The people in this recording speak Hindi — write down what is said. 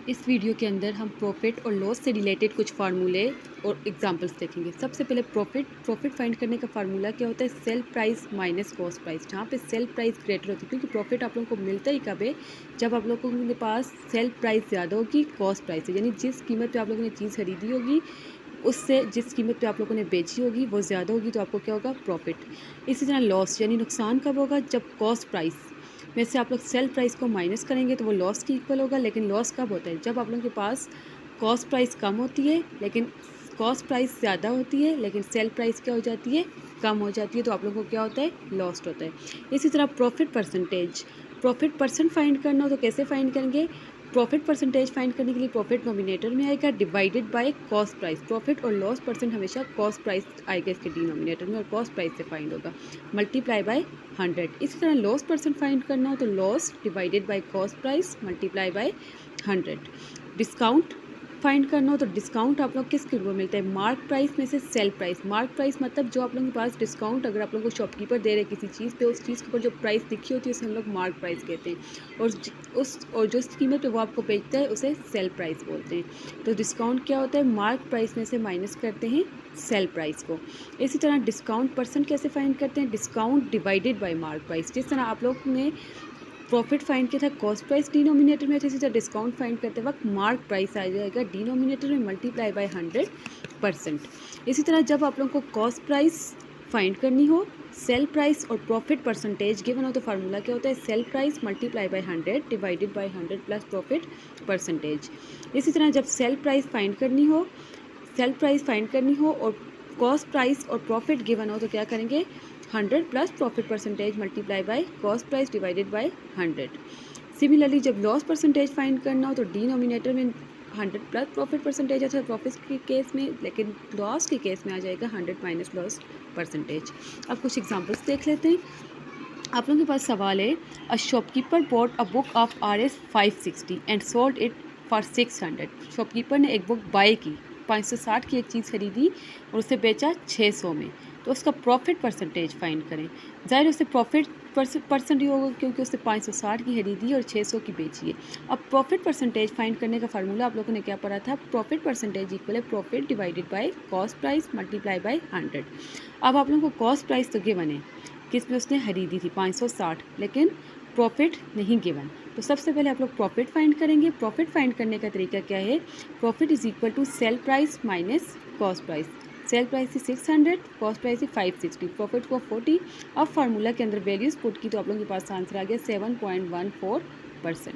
इस वीडियो के अंदर हम प्रॉफिट और लॉस से रिलेटेड कुछ फार्मूले और एग्जांपल्स देखेंगे। सबसे पहले प्रॉफिट फाइंड करने का फार्मूला क्या होता है? Cell price minus cost price, जहाँ पे सेल प्राइस ग्रेटर होती है, क्योंकि प्रॉफिट आप लोगों को मिलता ही कब है? जब आप लोगों के पास सेल प्राइस ज़्यादा होगी कॉस्ट प्राइस से, यानी जिस कीमत पर आप लोगों ने चीज़ खरीदी होगी उससे जिस कीमत पे आप लोगों ने बेची होगी वो ज़्यादा होगी, तो आपको क्या होगा? प्रॉफिट। इसी तरह लॉस यानी नुकसान कब होगा? जब कॉस्ट प्राइस में से आप लोग सेल प्राइस को माइनस करेंगे तो वो लॉस की इक्वल होगा। लेकिन लॉस कब होता है? जब आप लोगों के पास कॉस्ट प्राइस कम होती है लेकिन कॉस्ट प्राइस ज़्यादा होती है लेकिन सेल प्राइस क्या हो जाती है? कम हो जाती है, तो आप लोगों को क्या होता है? लॉस्ट होता है। इसी तरह प्रॉफिट परसेंट फाइंड करना हो तो कैसे फाइंड करेंगे? प्रॉफिट परसेंटेज फाइंड करने के लिए प्रॉफिट नोमिनेटर में आएगा divided by cost price. Profit और लॉस परसेंट हमेशा कॉस्ट प्राइस आएगा इसके डिनोमिनेटर में और कॉस्ट प्राइस से फाइंड होगा, मल्टीप्लाई बाय 100। इसी तरह लॉस परसेंट फाइंड करना हो तो loss divided by cost price multiply by 100। Discount find करना हो तो डिस्काउंट आप लोग किसके ऊपर मिलता है? मार्क प्राइस में से सेल प्राइस। मार्क प्राइस मतलब जो आप लोगों के पास डिस्काउंट अगर आप लोगों को शॉपकीपर दे रहे हैं किसी चीज़ पे, उस चीज़ के ऊपर जो प्राइस लिखी होती है उसे हम लोग मार्क प्राइस कहते हैं, और जो कीमत पे वो आपको बेचता है उसे सेल प्राइस बोलते हैं। तो डिस्काउंट क्या होता है? मार्क प्राइस में से माइनस करते हैं सेल प्राइस को। इसी तरह डिस्काउंट परसेंट कैसे फाइंड करते हैं? Discount divided by mark price. जिस तरह आप लोग ने प्रॉफिट फाइंड किया था कॉस्ट प्राइस डिनोमिनेटर में, इसी तरह डिस्काउंट फाइंड करते वक्त मार्क प्राइस आ जाएगा डिनोमिनेटर में मल्टीप्लाई बाय 100%। इसी तरह जब आप लोगों को कॉस्ट प्राइस फाइंड करनी हो, सेल प्राइस और प्रॉफिट परसेंटेज गिवन हो तो फार्मूला क्या होता है? Sale price multiply by 100 divided by 100 plus profit percentage. इसी तरह जब सेल प्राइस फाइंड करनी हो और कॉस्ट प्राइस और प्रॉफिट गिवन हो तो क्या करेंगे? 100 plus profit percentage multiply by cost price divided by 100। Similarly जब लॉस परसेंटेज फाइंड करना हो तो डिनोमिनेटर में 100 प्लस प्रॉफिट परसेंटेज अच्छा प्रॉफिट के केस में, लेकिन लॉस के केस में आ जाएगा 100 माइनस लॉस परसेंटेज। अब कुछ एग्जांपल्स देख लेते हैं। आप लोगों के पास सवाल है, a shopkeeper bought a book of RS 560 and sold it for 600। Shopkeeper ने एक बुक बाय की, 560 की एक चीज़ खरीदी और उसे बेचा 600 में, तो उसका प्रॉफिट परसेंटेज फाइंड करें। ज़ाहिर उससे प्रॉफिट परसेंट ही होगा क्योंकि उसने 560 की खरीदी और 600 की बेची है। अब प्रॉफिट परसेंटेज फाइंड करने का फार्मूला आप लोगों ने क्या पढ़ा था? प्रॉफिट परसेंटेज इक्वल है profit divided by cost price multiply by 100। अब आप लोगों को कॉस्ट प्राइस तो गिवन है किस में उसने खरीदी थी 560, लेकिन प्रॉफिट नहीं गिवन। तो सबसे पहले आप लोग प्रॉफिट फाइंड करेंगे। प्रॉफिट फाइंड करने का तरीका क्या है? Profit is equal to sale price minus cost price. Sale price थी 600, कॉस्ट प्राइस थी 560, प्रॉफिट को 40। अब फार्मूला के अंदर वैल्यूज पुट की तो आप लोगों के पास आंसर आ गया 7.14%।